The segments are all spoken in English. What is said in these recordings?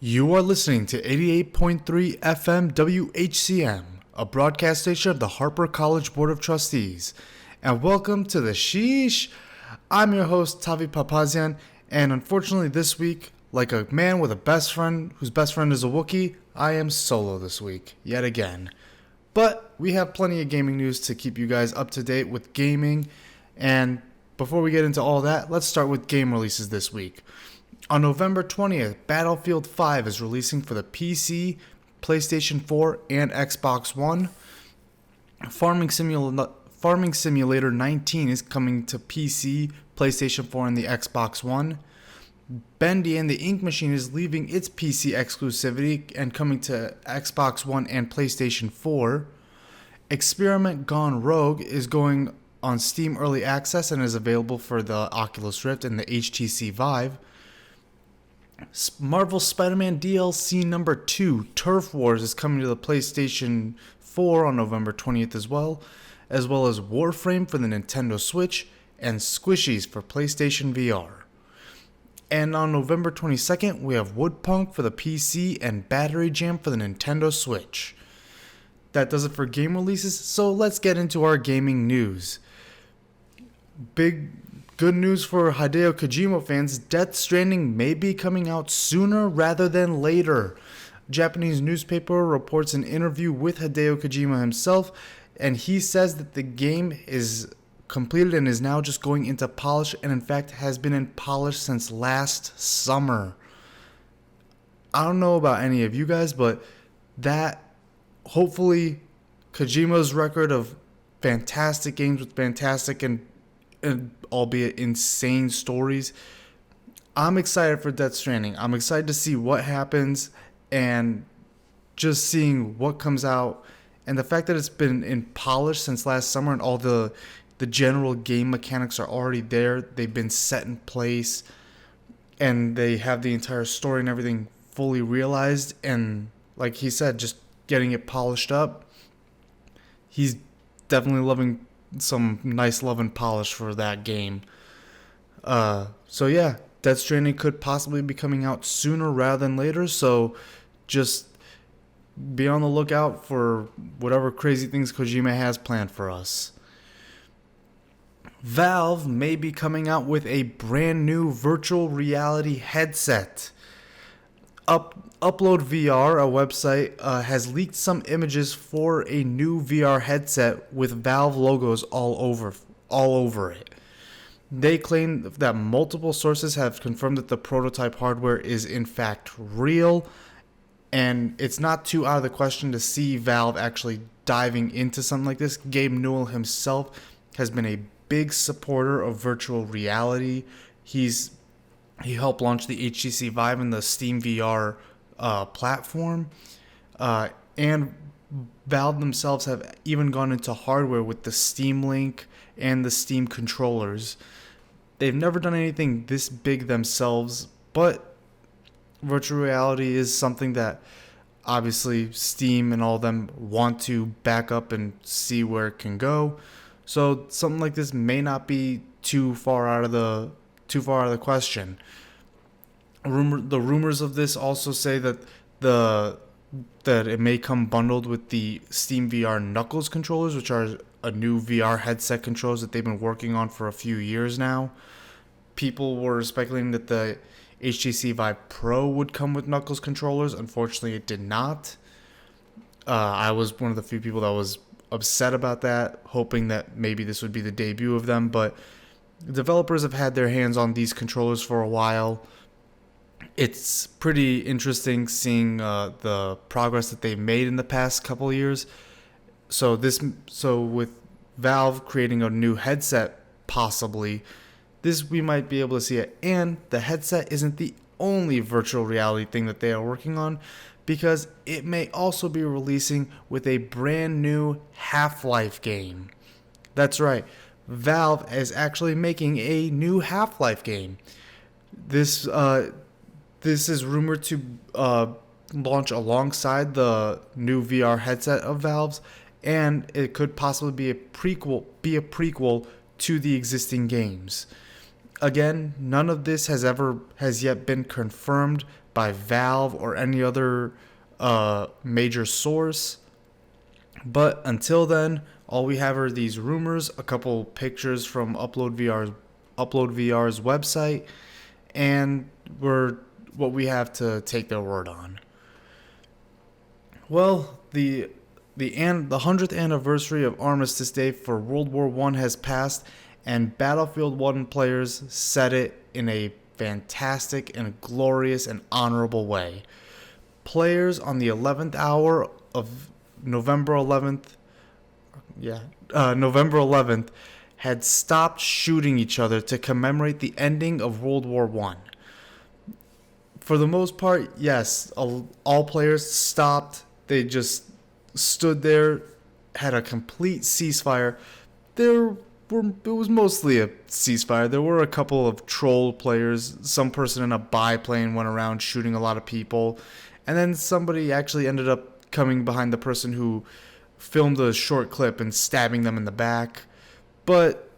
You are listening to 88.3 FM WHCM, a broadcast station of the Harper College Board of Trustees. And welcome to the Sheesh. I'm your host, Tavi Papazian, and unfortunately this week, like a man with a best friend whose best friend is a Wookiee, I am solo this week, yet again. But we have plenty of gaming news to keep you guys up to date with gaming, and before we get into all that, let's start with game releases this week. On November 20th, Battlefield 5 is releasing for the PC, PlayStation 4, and Xbox One. Farming Simulator 19 is coming to PC, PlayStation 4, and the Xbox One. Bendy and the Ink Machine is leaving its PC exclusivity and coming to Xbox One and PlayStation 4. Experiment Gone Rogue is going on Steam Early Access and is available for the Oculus Rift and the HTC Vive. Marvel Spider-Man DLC number 2, Turf Wars, is coming to the PlayStation 4 on November 20th as well as Warframe for the Nintendo Switch and Squishies for PlayStation VR. And on November 22nd, we have Woodpunk for the PC and Battery Jam for the Nintendo Switch. That does it for game releases, so let's get into our gaming news. Good news for Hideo Kojima fans, Death Stranding may be coming out sooner rather than later. A Japanese newspaper reports an interview with Hideo Kojima himself, and he says that the game is completed and is now just going into polish, and in fact has been in polish since last summer. I don't know about any of you guys, but that, hopefully, Kojima's record of fantastic games with fantastic and albeit insane stories. I'm excited for Death Stranding. I'm excited to see what happens and just seeing what comes out. And the fact that it's been in polish since last summer and all the general game mechanics are already there. They've been set in place and they have the entire story and everything fully realized. And like he said, just getting it polished up. He's definitely loving some nice love and polish for that game. So yeah, Death Stranding could possibly be coming out sooner rather than later, so just be on the lookout for whatever crazy things Kojima has planned for us. Valve may be coming out with a brand new virtual reality headset. Upload VR, a website, has leaked some images for a new VR headset with Valve logos all over it. They claim that multiple sources have confirmed that the prototype hardware is in fact real, and it's not too out of the question to see Valve actually diving into something like this. Gabe Newell himself has been a big supporter of virtual reality. He helped launch the HTC Vive and the Steam VR platform, and Valve themselves have even gone into hardware with the Steam Link and the Steam controllers. They've never done anything this big themselves, but virtual reality is something that obviously Steam and all of them want to back up and see where it can go. So something like this may not be too far out of the question. The rumors of this also say that it may come bundled with the Steam VR Knuckles controllers, which are a new VR headset controls that they've been working on for a few years now. People were speculating that the HTC Vive Pro would come with Knuckles controllers. Unfortunately, it did not. I was one of the few people that was upset about that, hoping that maybe this would be the debut of them, but developers have had their hands on these controllers for a while. It's pretty interesting seeing the progress that they've made in the past couple of years. So with Valve creating a new headset, possibly, we might be able to see it. And the headset isn't the only virtual reality thing that they are working on, because it may also be releasing with a brand new Half-Life game. That's right, Valve is actually making a new Half-Life game. This is rumored to launch alongside the new VR headset of Valve's, and it could possibly be a prequel to the existing games. Again, none of this has yet been confirmed, by Valve or any other major source. But until then, all we have are these rumors, a couple pictures from Upload VR's website, and we're what we have to take their word on. Well, the 100th anniversary of Armistice Day for World War I has passed, and Battlefield 1 players said it in a fantastic and glorious and honorable way. Players on the 11th hour of November 11th, November 11th, had stopped shooting each other to commemorate the ending of World War I. For the most part, yes, all players stopped. They just stood there, had a complete ceasefire. It was mostly a ceasefire. There were a couple of troll players. Some person in a biplane went around shooting a lot of people. And then somebody actually ended up coming behind the person who filmed a short clip and stabbing them in the back. But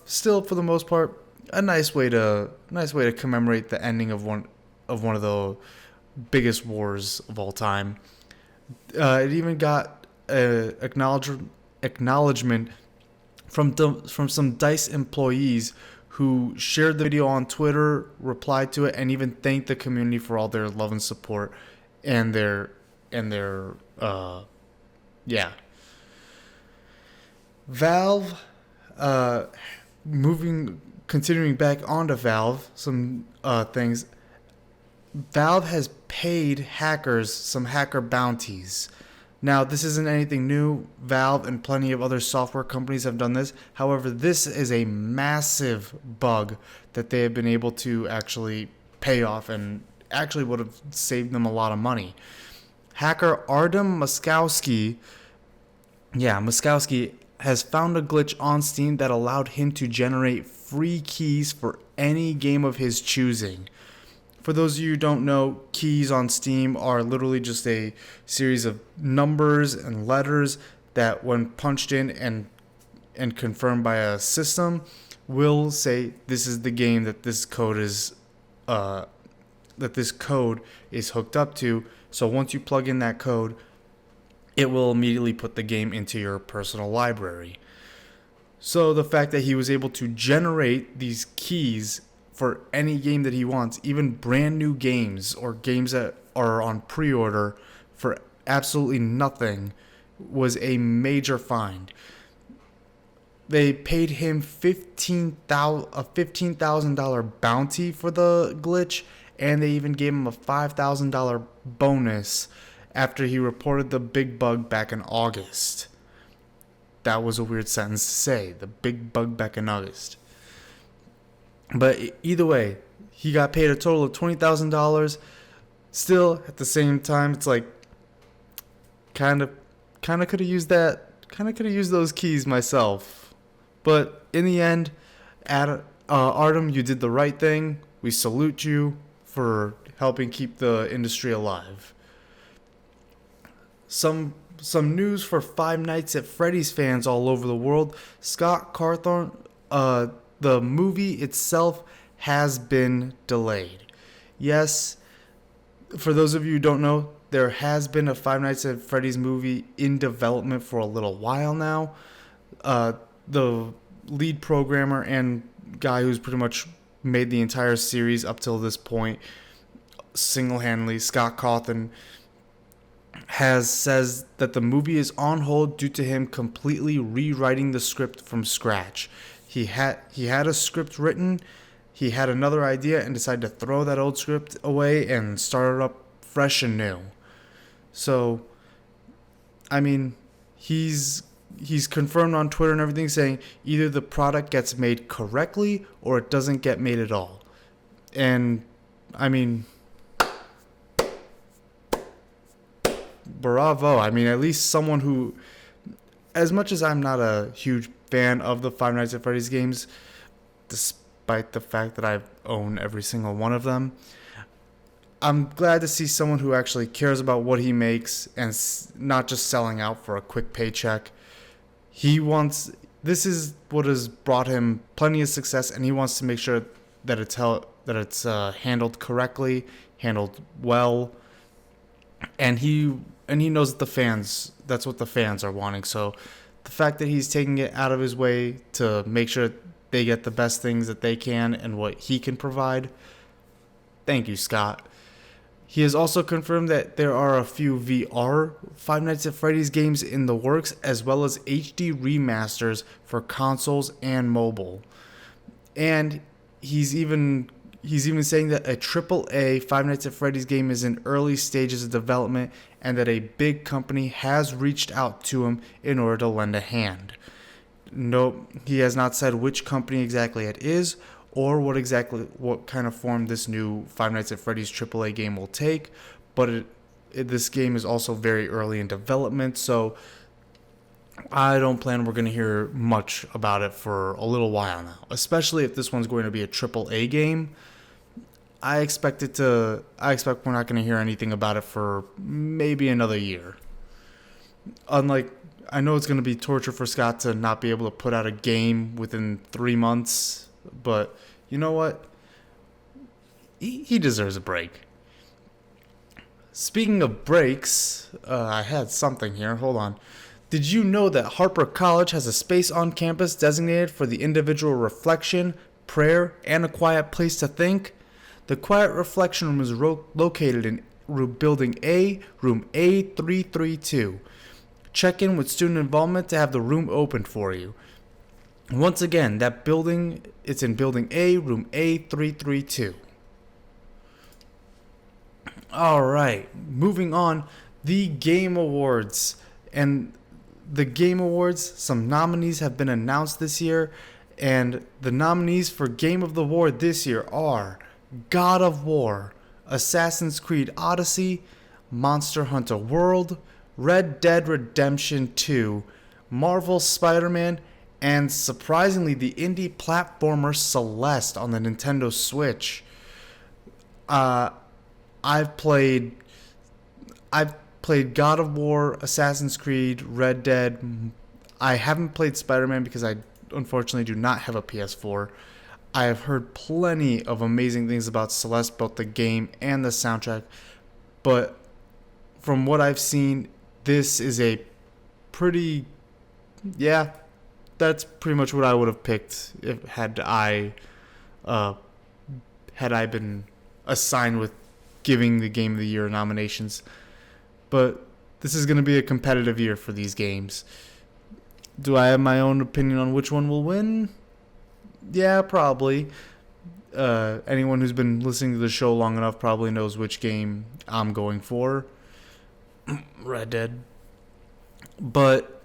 still, for the most part, a nice way to commemorate the ending of one of the biggest wars of all time. It even got acknowledgement from some DICE employees who shared the video on Twitter, replied to it, and even thanked the community for all their love and support and their Valve, continuing back onto Valve, some things. Valve has paid hackers some hacker bounties. Now, this isn't anything new. Valve and plenty of other software companies have done this. However, this is a massive bug that they have been able to actually pay off and actually would have saved them a lot of money. Hacker Artem Moskowski has found a glitch on Steam that allowed him to generate free keys for any game of his choosing. For those of you who don't know, keys on Steam are literally just a series of numbers and letters that, when punched in and confirmed by a system, will say this is the game that this code is hooked up to. So once you plug in that code, it will immediately put the game into your personal library. So the fact that he was able to generate these keys for any game that he wants, even brand new games or games that are on pre-order for absolutely nothing, was a major find. They paid him a $15,000 bounty for the glitch, and they even gave him a $5,000 bonus after he reported the big bug back in August. That was a weird sentence to say, the big bug back in August. But either way, he got paid a total of $20,000. Still, at the same time, it's like, kind of could have used that. Kind of could have used those keys myself. But in the end, Artem, you did the right thing. We salute you for helping keep the industry alive. Some news for Five Nights at Freddy's fans all over the world. Scott Cawthon, the movie itself has been delayed. Yes, for those of you who don't know, there has been a Five Nights at Freddy's movie in development for a little while now. The lead programmer and guy who's pretty much made the entire series up till this point single-handedly, Scott Cawthon, says that the movie is on hold due to him completely rewriting the script from scratch. He had a script written, he had another idea, and decided to throw that old script away and start it up fresh and new. So, I mean, he's confirmed on Twitter and everything, saying either the product gets made correctly or it doesn't get made at all. And, I mean, bravo. I mean, at least someone who, as much as I'm not a huge fan of the Five Nights at Freddy's games, despite the fact that I own every single one of them, I'm glad to see someone who actually cares about what he makes and not just selling out for a quick paycheck. This is what has brought him plenty of success, and he wants to make sure handled correctly, handled well, and he knows that that's what the fans are wanting. So the fact that he's taking it out of his way to make sure they get the best things that they can and what he can provide, thank you, Scott. He has also confirmed that there are a few VR Five Nights at Freddy's games in the works, as well as HD remasters for consoles and mobile. And he's even saying that a AAA Five Nights at Freddy's game is in early stages of development, and that a big company has reached out to him in order to lend a hand. No, he has not said which company exactly it is, or what kind of form this new Five Nights at Freddy's AAA game will take, but this game is also very early in development, so I don't plan we're going to hear much about it for a little while now, especially if this one's going to be a AAA game. I expect we're not going to hear anything about it for maybe another year. I know it's going to be torture for Scott to not be able to put out a game within 3 months, but you know what? He deserves a break. Speaking of breaks, I had something here. Hold on. Did you know that Harper College has a space on campus designated for the individual reflection, prayer, and a quiet place to think? The Quiet Reflection Room is located in Building A, Room A332. Check in with student involvement to have the room opened for you. Once again, it's in Building A, Room A332. Alright, moving on, the Game Awards. And the Game Awards, some nominees have been announced this year, and the nominees for Game of the War this year are God of War, Assassin's Creed Odyssey, Monster Hunter World, Red Dead Redemption 2, Marvel Spider-Man, and surprisingly the indie platformer Celeste on the Nintendo Switch. I've played God of War, Assassin's Creed, Red Dead. I haven't played Spider-Man because I unfortunately do not have a PS4. I have heard plenty of amazing things about Celeste, both the game and the soundtrack. But from what I've seen, this is a pretty... Yeah, that's pretty much what I would have picked had I been assigned with giving the Game of the Year nominations. But this is going to be a competitive year for these games. Do I have my own opinion on which one will win? Yeah, probably. Anyone who's been listening to the show long enough probably knows which game I'm going for. Red Dead. But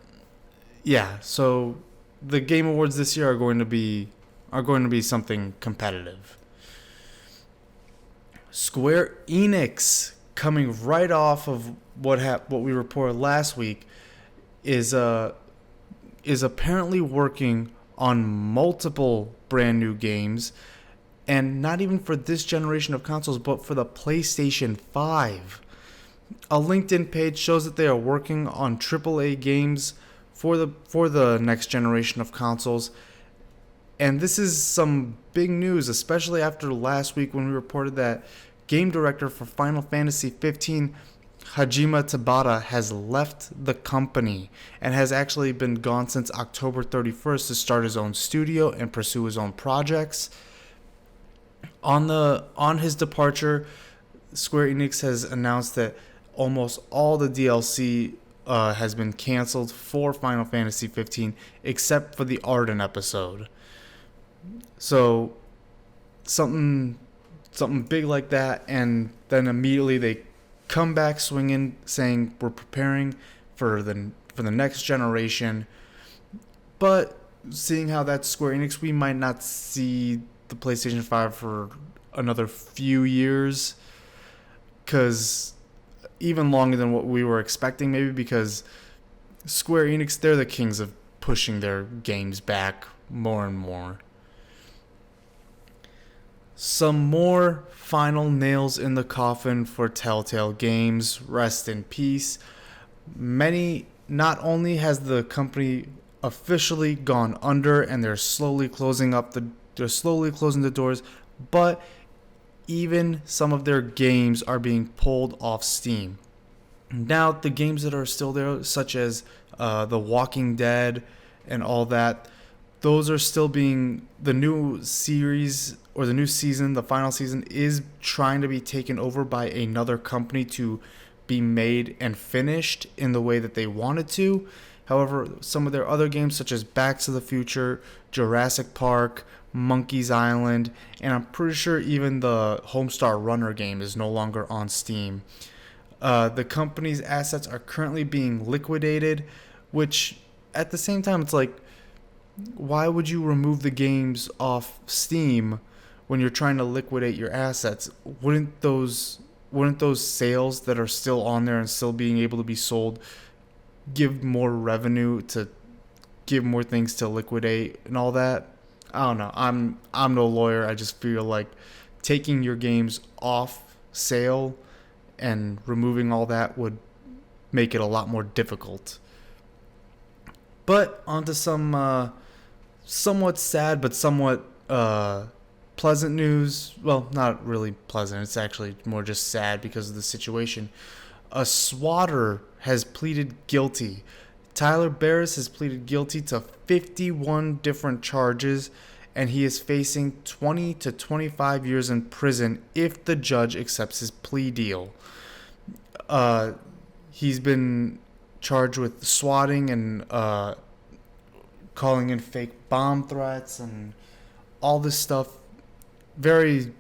yeah, so the Game Awards this year are going to be something competitive. Square Enix, coming right off of what we reported last week, is apparently working on multiple brand new games, and not even for this generation of consoles, but for the PlayStation 5. A LinkedIn page shows that they are working on AAA games for the next generation of consoles. And this is some big news, especially after last week when we reported that game director for Final Fantasy 15, Hajime Tabata, has left the company and has actually been gone since October 31st to start his own studio and pursue his own projects. On his departure, Square Enix has announced that almost all the DLC has been canceled for Final Fantasy 15, except for the Arden episode. So something big like that, and then immediately they come back swinging, saying we're preparing for the next generation. But seeing how that's Square Enix, we might not see the PlayStation 5 for another few years, because even longer than what we were expecting, maybe, because Square Enix, they're the kings of pushing their games back more and more. Some more final nails in the coffin for Telltale Games. Rest in peace. Not only has the company officially gone under and they're slowly closing the doors, but even some of their games are being pulled off Steam. Now, the games that are still there, such as The Walking Dead and all that, those are still being, the new series or the new season, the final season, is trying to be taken over by another company to be made and finished in the way that they wanted to. However, some of their other games, such as Back to the Future, Jurassic Park, Monkey's Island, and I'm pretty sure even the Homestar Runner game is no longer on Steam. The company's assets are currently being liquidated, which at the same time, it's like, why would you remove the games off Steam when you're trying to liquidate your assets? Wouldn't those sales that are still on there and still being able to be sold give more revenue to give more things to liquidate and all that? I don't know. I'm no lawyer. I just feel like taking your games off sale and removing all that would make it a lot more difficult. But onto some somewhat sad but somewhat pleasant news. Well, not really pleasant. It's actually more just sad because of the situation. A swatter has pleaded guilty. Tyler Barris has pleaded guilty to 51 different charges, and he is facing 20 to 25 years in prison if the judge accepts his plea deal. He's been charged with swatting and calling in fake bomb threats and all this stuff. Very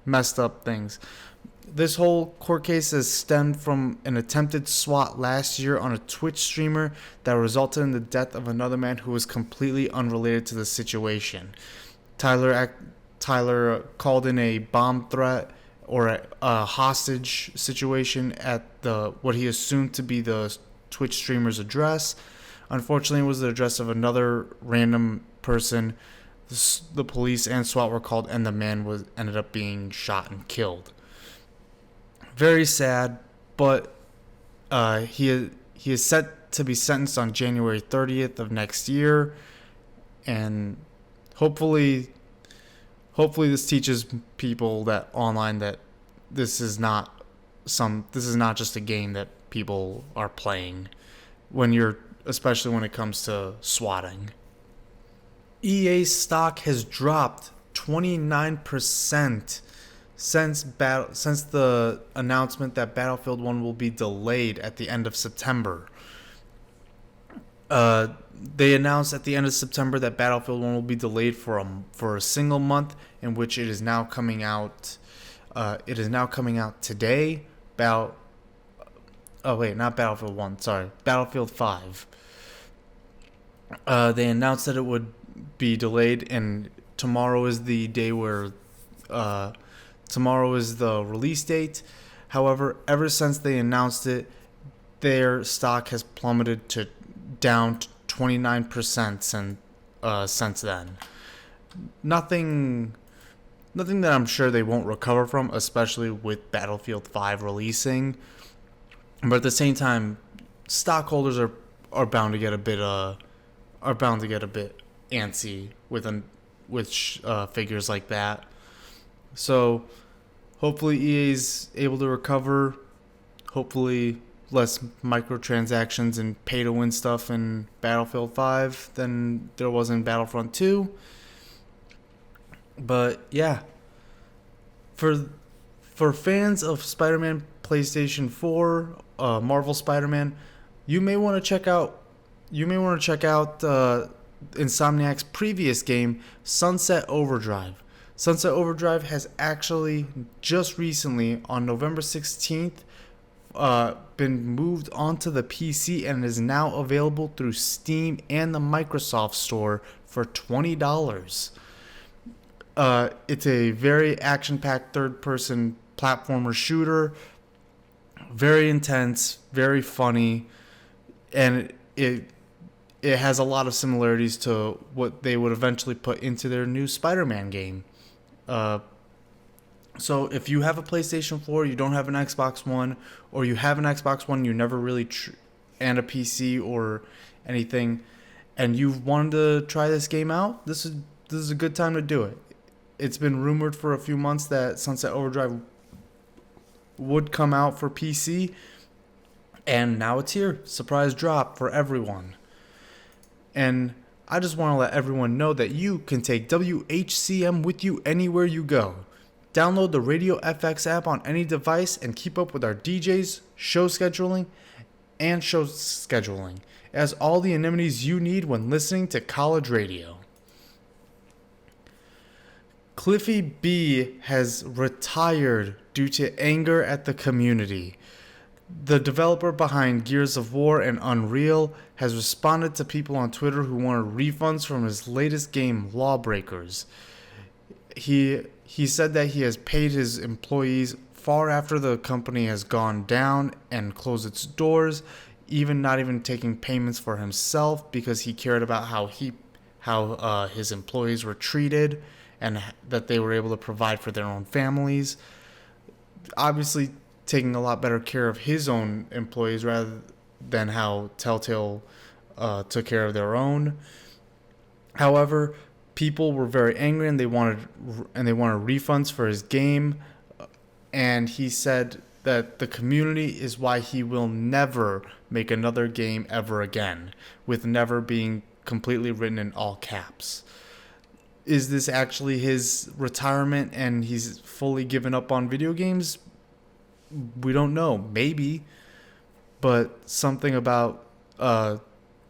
messed up things. This whole court case has stemmed from an attempted swat last year on a Twitch streamer that resulted in the death of another man who was completely unrelated to the situation. Tyler called in a bomb threat or a hostage situation at what he assumed to be the Twitch streamer's address. Unfortunately, it was the address of another random person. The police and SWAT were called, and the man ended up being shot and killed. Very sad, but he is set to be sentenced on January 30th of next year, and hopefully this teaches people that online that this is not just a game that people are playing especially when it comes to swatting. EA stock has dropped 29% since the announcement that Battlefield 1 will be delayed at the end of September. They announced at the end of September that Battlefield 1 will be delayed for a single month, in which it is now coming out. It is now coming out today. Not Battlefield 1. Sorry, Battlefield 5. They announced that it would be delayed, and tomorrow is the day where. Tomorrow is the release date. However, ever since they announced it, their stock has plummeted down to 29% since then. Nothing that I'm sure they won't recover from, especially with Battlefield 5 releasing. But at the same time, stockholders are bound to get a bit antsy with figures like that. So hopefully EA's able to recover. Hopefully less microtransactions and pay-to-win stuff in Battlefield 5 than there was in Battlefront 2. But yeah, for fans of Spider-Man PlayStation 4, Marvel Spider-Man, you may want to check out Insomniac's previous game, Sunset Overdrive. Sunset Overdrive has actually just recently, on November 16th, been moved onto the PC and is now available through Steam and the Microsoft Store for $20. It's a very action-packed third-person platformer shooter, very intense, very funny, and it has a lot of similarities to what they would eventually put into their new Spider-Man game. So if you have a PlayStation 4, you don't have an Xbox One, or you have an Xbox One, you never really and a PC or anything, and you've wanted to try this game out, this this is a good time to do it. It's been rumored for a few months that Sunset Overdrive would come out for PC, and now it's here. Surprise drop for everyone. And I just want to let everyone know that you can take WHCM with you anywhere you go. Download the Radio FX app on any device and keep up with our DJs, show scheduling, It has all the amenities you need when listening to college radio. Cliffy B has retired due to anger at the community. The developer behind Gears of War and Unreal has responded to people on Twitter who wanted refunds from his latest game, Lawbreakers. He said that he has paid his employees far after the company has gone down and closed its doors, not even taking payments for himself because he cared about how his employees were treated and that they were able to provide for their own families. Obviously, taking a lot better care of his own employees rather than how Telltale took care of their own. However, people were very angry and they wanted refunds for his game, and he said that the community is why he will never make another game ever again, with never being completely written in all caps. Is this actually his retirement and he's fully given up on video games? We don't know. Maybe. But something about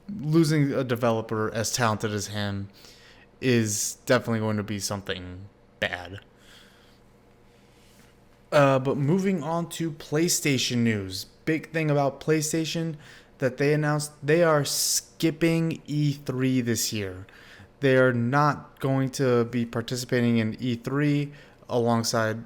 losing a developer as talented as him is definitely going to be something bad. But moving on to PlayStation news. Big thing about PlayStation that they announced, they are skipping E3 this year. They are not going to be participating in E3 alongside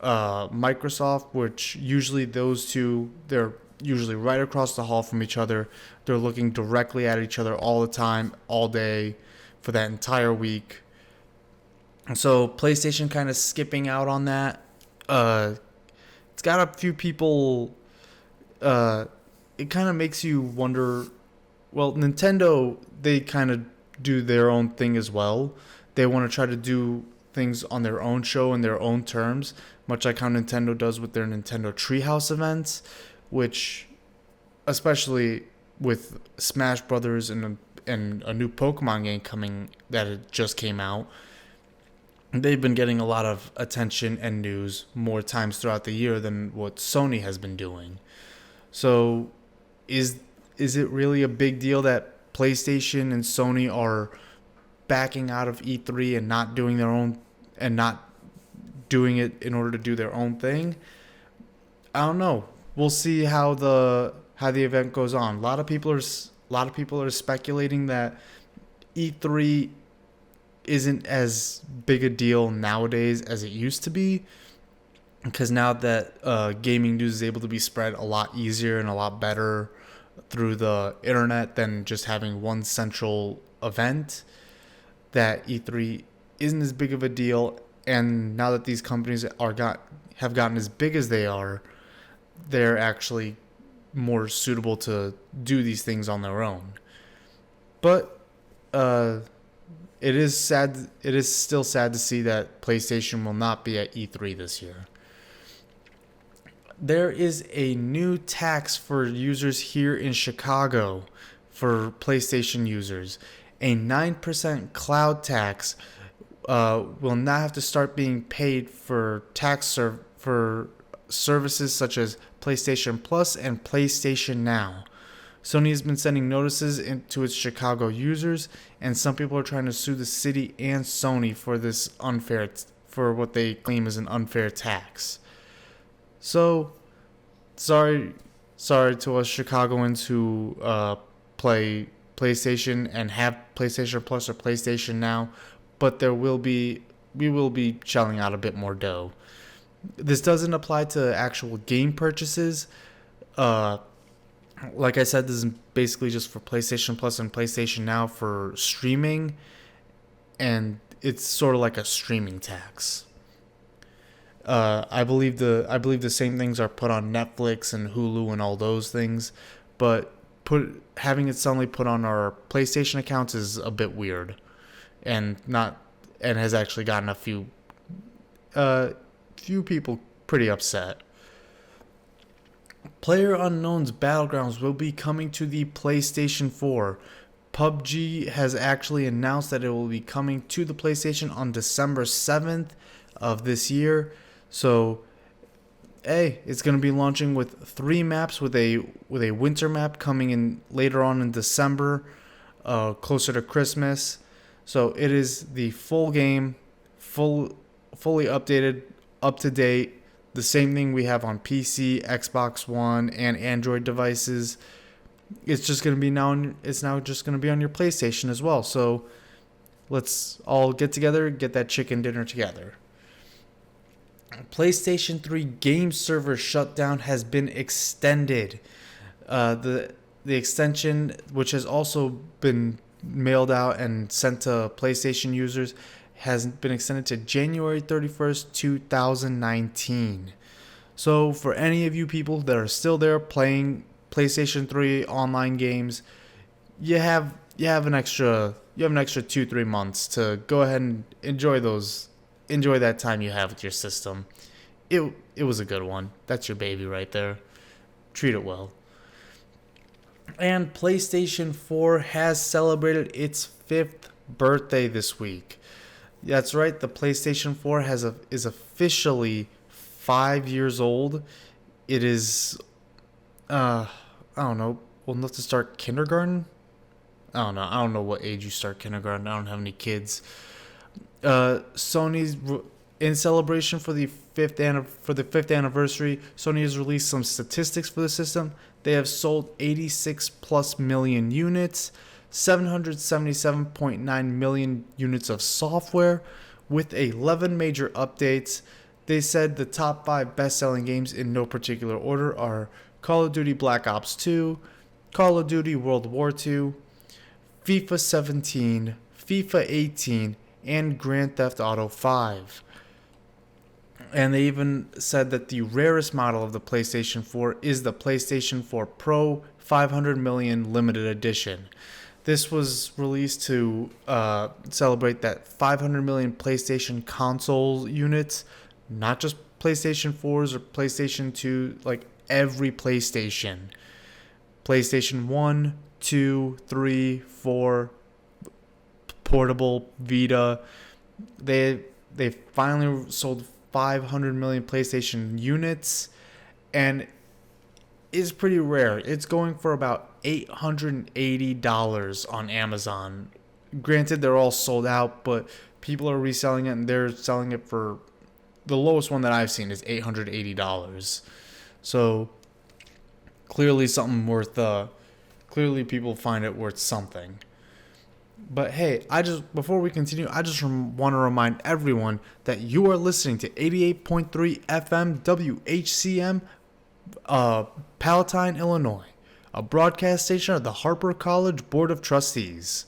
Microsoft, which usually those two, they're usually right across the hall from each other. They're looking directly at each other all the time, all day, for that entire week. So PlayStation kind of skipping out on that. It's got a few people. It kind of makes you wonder. Well, Nintendo, they kind of do their own thing as well. They want to try to do things on their own show in their own terms, much like how Nintendo does with their Nintendo Treehouse events, which, especially with Smash Brothers and a new Pokemon game coming that it just came out, they've been getting a lot of attention and news more times throughout the year than what Sony has been doing. So is it really a big deal that PlayStation and Sony are backing out of E3 and not doing their own, and not doing it in order to do their own thing? I don't know. We'll see how the event goes on. A lot of people are speculating that E3 isn't as big a deal nowadays as it used to be, because now that gaming news is able to be spread a lot easier and a lot better through the internet than just having one central event, that E3 isn't as big of a deal. And now that these companies have gotten as big as they are, they're actually more suitable to do these things on their own. But it is sad. It is still sad to see that PlayStation will not be at E3 this year. There is a new tax for users here in Chicago for PlayStation users. A 9% cloud tax will now have to start being paid for for services such as PlayStation Plus and PlayStation Now. Sony has been sending notices to its Chicago users, and some people are trying to sue the city and Sony for this for what they claim is an unfair tax. So, sorry to us Chicagoans who play PlayStation and have PlayStation Plus or PlayStation Now, but we will be shelling out a bit more dough. This doesn't apply to actual game purchases. Like I said, this is basically just for PlayStation Plus and PlayStation Now for streaming, and it's sort of like a streaming tax. I believe the same things are put on Netflix and Hulu and all those things, but having it suddenly put on our PlayStation accounts is a bit weird, and not and has actually gotten a few people pretty upset. PlayerUnknown's Battlegrounds will be coming to the PlayStation 4. PUBG has actually announced that it will be coming to the PlayStation on December 7th of this year. So, hey, it's going to be launching with 3 maps, with a winter map coming in later on in December, closer to Christmas. So it is the full game, fully updated, up to date. The same thing we have on PC, Xbox One, and Android devices. It's just going to be it's now just going to be on your PlayStation as well. So let's all get together, get that chicken dinner together. PlayStation 3 game server shutdown has been extended. The extension, which has also been mailed out and sent to PlayStation users, has been extended to January 31st, 2019. So for any of you people that are still there playing PlayStation 3 online games, you have an extra 2-3 months to go ahead and enjoy that time you have with your system. It was a good one. That's your baby right there. Treat it well. And PlayStation 4 has celebrated its 5th birthday this week. That's right, the PlayStation 4 is officially 5 years old. It is, I don't know, old enough to start kindergarten? I don't know what age you start kindergarten. I don't have any kids. Sony's, in celebration for the 5th anniversary, Sony has released some statistics for the system. They have sold 86 plus million units, 777.9 million units of software, with 11 major updates. They said the top 5 best-selling games in no particular order are Call of Duty Black Ops 2, Call of Duty World War II, FIFA 17, FIFA 18, and Grand Theft Auto 5. And they even said that the rarest model of the PlayStation 4 is the PlayStation 4 Pro 500 million limited edition. This was released to celebrate that 500 million PlayStation console units, not just PlayStation 4s or PlayStation 2, like every PlayStation. PlayStation 1, 2, 3, 4, Portable, Vita. They finally sold 500 million PlayStation units, and it's pretty rare. It's going for about $880 on Amazon. Granted, they're all sold out, but people are reselling it, and they're selling it for, the lowest one that I've seen is $880. So clearly clearly people find it worth something. But hey, before we continue, I just want to remind everyone that you are listening to 88.3 FM WHCM, Palatine, Illinois, a broadcast station of the Harper College Board of Trustees.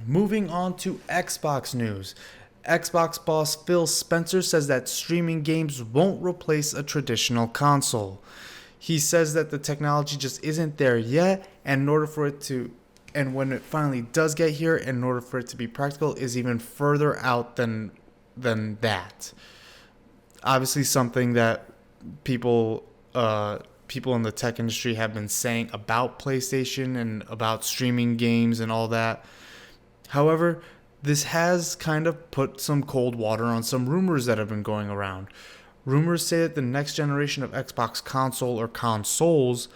Moving on to Xbox news. Xbox boss Phil Spencer says that streaming games won't replace a traditional console. He says that the technology just isn't there yet, and in order for it to, and when it finally does get here, in order for it to be practical, is even further out than that. Obviously, something that people in the tech industry have been saying about PlayStation and about streaming games and all that. However, this has kind of put some cold water on some rumors that have been going around. Rumors say that the next generation of Xbox console or consoles,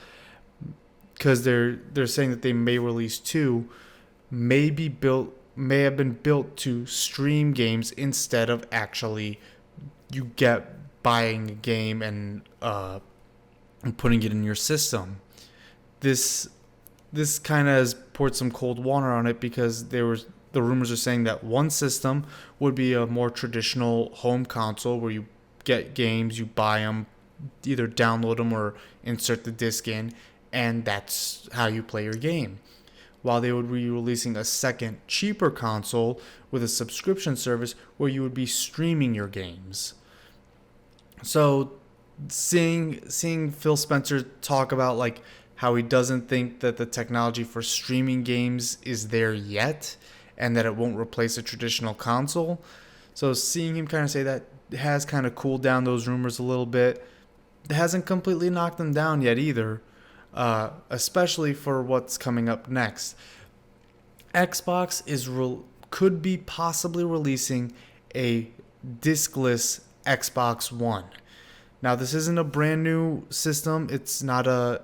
because they're saying that they may release 2, may have been built to stream games instead of actually buying a game and putting it in your system. This kind of has poured some cold water on it, because the rumors are saying that one system would be a more traditional home console where you get games, you buy them, either download them or insert the disc in, and that's how you play your game. While they would be releasing a second, cheaper console with a subscription service where you would be streaming your games. So seeing Phil Spencer talk about like how he doesn't think that the technology for streaming games is there yet, and that it won't replace a traditional console. So seeing him kind of say that has kind of cooled down those rumors a little bit. It hasn't completely knocked them down yet either, especially for what's coming up next. Xbox could be possibly releasing a discless Xbox One. Now, this isn't a brand new system. It's not a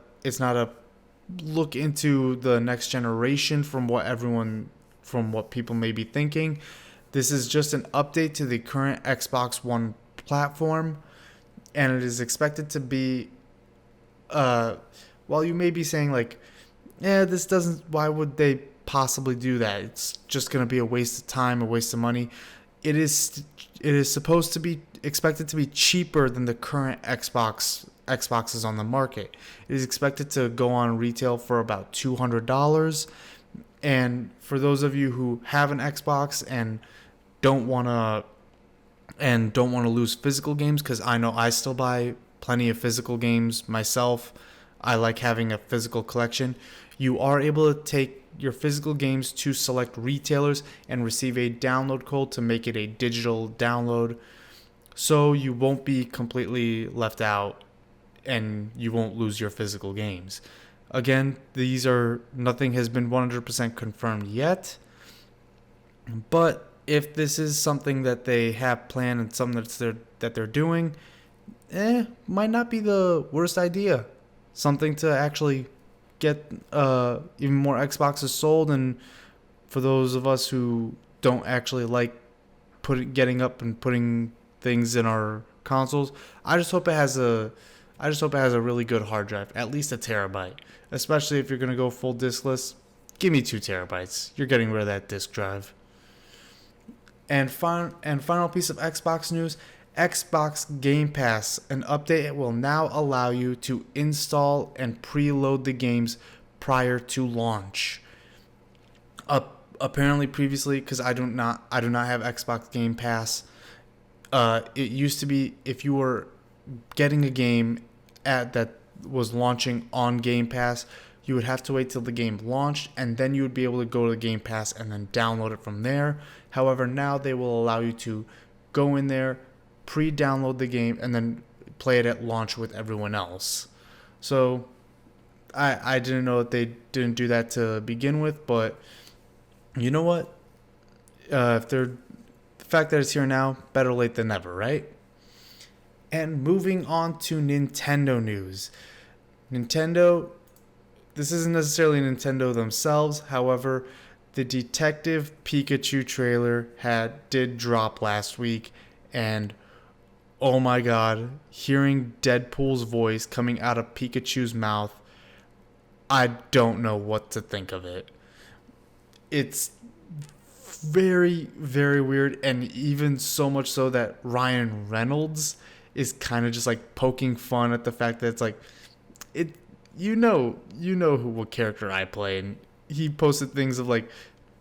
look into the next generation from what people may be thinking. This is just an update to the current Xbox One platform, and it is expected to be while you may be saying like, yeah, this doesn't, why would they possibly do that? It's just going to be a waste of time, a waste of money. It is supposed to be expected to be cheaper than the current Xboxes on the market. It is expected to go on retail for about $200. And for those of you who have an Xbox and don't want to lose physical games, because I know I still buy plenty of physical games myself. I like having a physical collection. You are able to take your physical games to select retailers and receive a download code to make it a digital download, so you won't be completely left out and you won't lose your physical games. Again, nothing has been 100% confirmed yet, but if this is something that they have planned and something that they're doing, might not be the worst idea. Something to actually get even more Xboxes sold, and for those of us who don't actually like getting up and putting things in our consoles, I just hope it has a really good hard drive, at least a terabyte. Especially if you're gonna go full diskless, give me 2 terabytes. You're getting rid of that disk drive. And final piece of Xbox news: Xbox Game Pass, an update. It will now allow you to install and preload the games prior to launch. Apparently, previously, because I do not have Xbox Game Pass, it used to be if you were getting a game that was launching on Game Pass, you would have to wait till the game launched, and then you would be able to go to the Game Pass and then download it from there. However, now they will allow you to go in there, pre-download the game, and then play it at launch with everyone else. So I didn't know that they didn't do that to begin with, but you know what? The fact that it's here now, better late than never, right? And moving on to Nintendo news. Nintendo, this isn't necessarily Nintendo themselves. However, the Detective Pikachu trailer did drop last week, and oh my god, hearing Deadpool's voice coming out of Pikachu's mouth, I don't know what to think of it. It's very, very weird, and even so much so that Ryan Reynolds is kind of just like poking fun at the fact that it's like, what character I play, and he posted things of like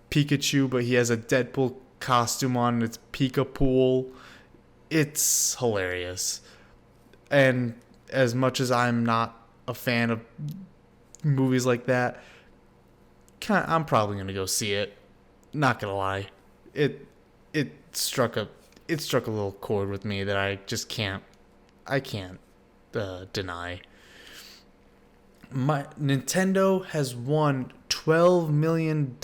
Pikachu, but he has a Deadpool costume on, and it's Pikapool. It's hilarious. And as much as I'm not a fan of movies like that, I'm probably gonna go see it. Not gonna lie, it struck a little chord with me that I just can't deny. Nintendo has won $12 million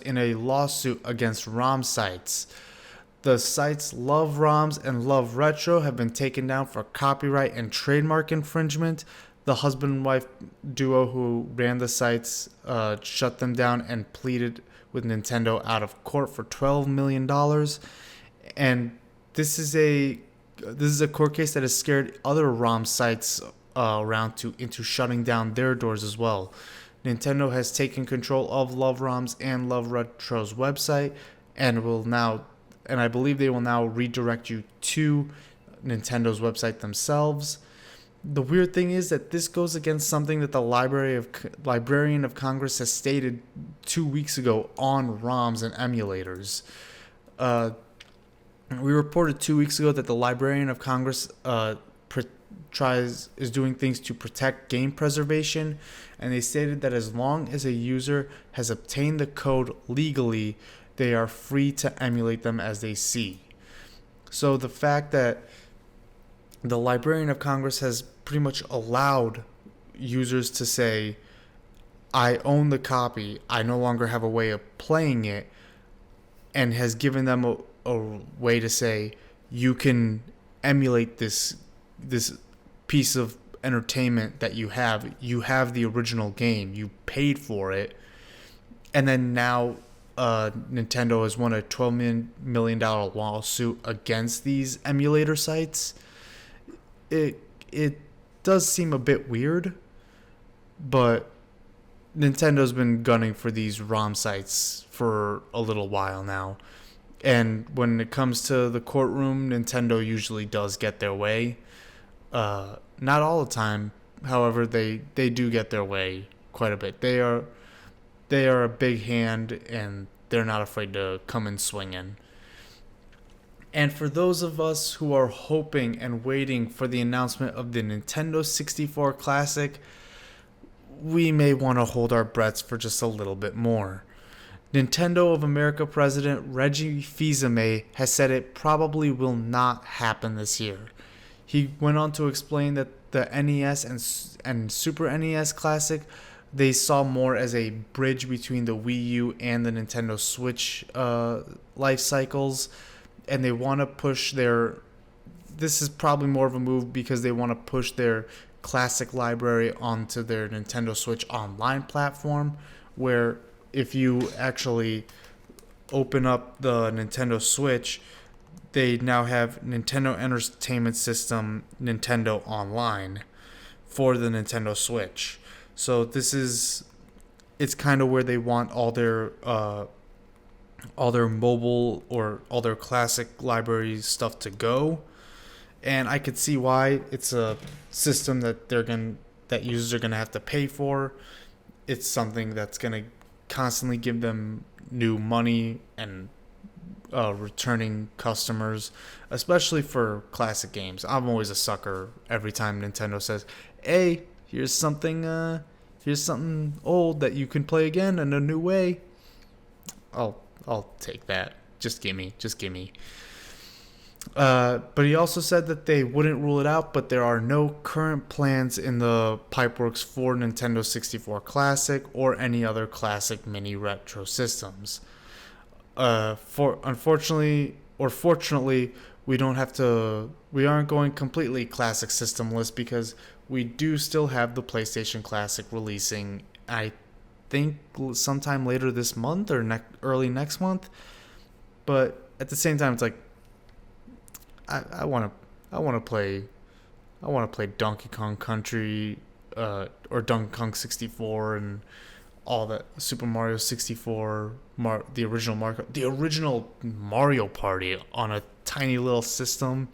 in a lawsuit against ROM sites. The sites Love ROMs and Love Retro have been taken down for copyright and trademark infringement. The husband and wife duo who ran the sites shut them down and pleaded with Nintendo out of court for $12 million. And this is a court case that has scared other ROM sites around into shutting down their doors as well. Nintendo has taken control of Love ROMs and Love Retro's website, and I believe they will now redirect you to Nintendo's website themselves. The weird thing is that this goes against something that the Librarian of Congress has stated 2 weeks ago on ROMs and emulators. We reported 2 weeks ago that the Librarian of Congress is doing things to protect game preservation, and they stated that as long as a user has obtained the code legally, they are free to emulate them as they see. So the fact that the Librarian of Congress has pretty much allowed users to say, I own the copy, I no longer have a way of playing it, and has given them a way to say, you can emulate this piece of entertainment that you have. You have the original game, you paid for it, and then now Nintendo has won a $12 million lawsuit against these emulator sites. It does seem a bit weird, but Nintendo's been gunning for these ROM sites for a little while now. And when it comes to the courtroom, Nintendo usually does get their way. Not all the time. However, they do get their way quite a bit. They are a big hand, and they're not afraid to come in swinging. And for those of us who are hoping and waiting for the announcement of the Nintendo 64 Classic, we may want to hold our breaths for just a little bit more. Nintendo of America President Reggie Fils-Aimé has said it probably will not happen this year. He went on to explain that the NES and Super NES Classic they saw more as a bridge between the Wii U and the Nintendo Switch life cycles, and they want to push their... This is probably more of a move because they want to push their classic library onto their Nintendo Switch Online platform, where if you actually open up the Nintendo Switch, they now have Nintendo Entertainment System Nintendo Online for the Nintendo Switch. So it's kind of where they want all their mobile or all their classic library stuff to go. And I could see why. It's a system that that users are gonna have to pay for. It's something that's gonna constantly give them new money and returning customers, especially for classic games. I'm always a sucker every time Nintendo says, "Hey, here's something old that you can play again in a new way." I'll take that. Just gimme. But he also said that they wouldn't rule it out, but there are no current plans in the pipeworks for Nintendo 64 Classic or any other classic mini retro systems. Fortunately, we aren't going completely classic systemless because we do still have the PlayStation Classic releasing, I think, sometime later this month or early next month. But at the same time, it's like, I want to play Donkey Kong Country or Donkey Kong 64 and all that, Super Mario 64, the original Mario Party on a tiny little system.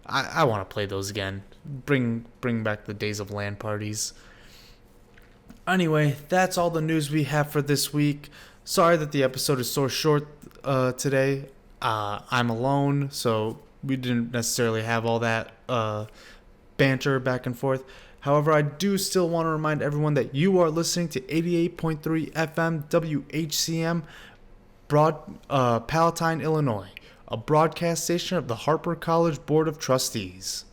I want to play those again. Bring back the days of LAN parties. Anyway, that's all the news we have for this week. Sorry that the episode is so short today. I'm alone, so we didn't necessarily have all that banter back and forth. However, I do still want to remind everyone that you are listening to 88.3 FM WHCM, Palatine, Illinois, a broadcast station of the Harper College Board of Trustees.